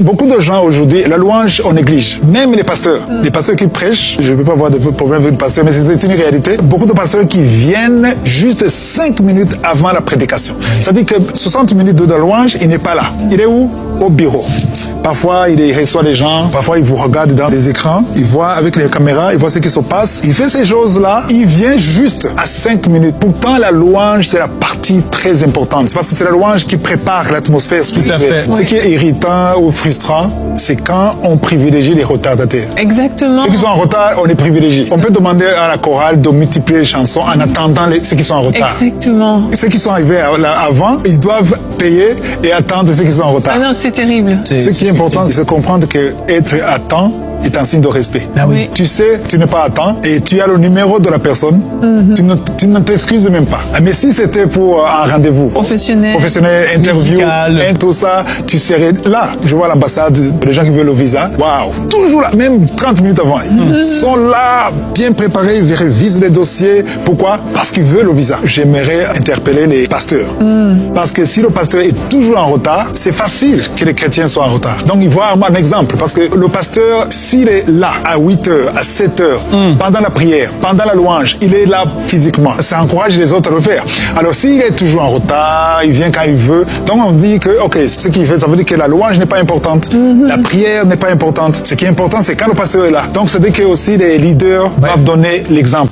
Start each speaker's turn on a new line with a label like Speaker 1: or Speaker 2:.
Speaker 1: Beaucoup de gens aujourd'hui, la louange, on néglige. Même les pasteurs qui prêchent, je ne veux pas avoir de problème avec les pasteurs, mais c'est une réalité. Beaucoup de pasteurs qui viennent juste 5 minutes avant la prédication. C'est-à-dire que 60 minutes de la louange, il n'est pas là. Il est où? Au bureau. Parfois, il reçoit les gens. Parfois, il vous regarde dans les écrans. Il voit avec les caméras. Il voit ce qui se passe. Il fait ces choses-là. Il vient juste à 5 minutes. Pourtant, la louange, c'est la partie très importante. C'est parce que c'est la louange qui prépare l'atmosphère spirituelle. Ce qui est irritant ou frustrant, c'est quand on privilégie les retardataires.
Speaker 2: Exactement.
Speaker 1: Ceux qui sont en retard, on les privilégie. On peut demander à la chorale de multiplier les chansons en attendant ceux qui sont en retard.
Speaker 2: Exactement.
Speaker 1: Ceux qui sont arrivés avant, ils doivent payer et attendre ceux qui sont en retard.
Speaker 2: Ah non, c'est terrible.
Speaker 1: Ce qui est important, c'est de comprendre que être à temps est un signe de respect.
Speaker 2: Ah oui.
Speaker 1: Tu sais, tu n'es pas à temps et tu as le numéro de la personne, tu ne t'excuses même pas. Mais si c'était pour un rendez-vous
Speaker 2: professionnel,
Speaker 1: interview,
Speaker 3: médical,
Speaker 1: tout ça, tu serais là. Je vois l'ambassade, les gens qui veulent le visa, waouh, toujours là, même 30 minutes avant. Ils sont là, bien préparés, ils révisent les dossiers. Pourquoi? Parce qu'ils veulent le visa. J'aimerais interpeller les pasteurs. Parce que si le pasteur est toujours en retard, c'est facile que les chrétiens soient en retard. Donc, il voit un exemple. Parce que le pasteur, s'il est là à 8h, à 7h, pendant la prière, pendant la louange, il est là physiquement. Ça encourage les autres à le faire. Alors, s'il est toujours en retard, il vient quand il veut, donc on dit que, ok, ce qu'il fait, ça veut dire que la louange n'est pas importante, la prière n'est pas importante. Ce qui est important, c'est quand le pasteur est là. Donc, ça veut dire que aussi les leaders doivent donner l'exemple.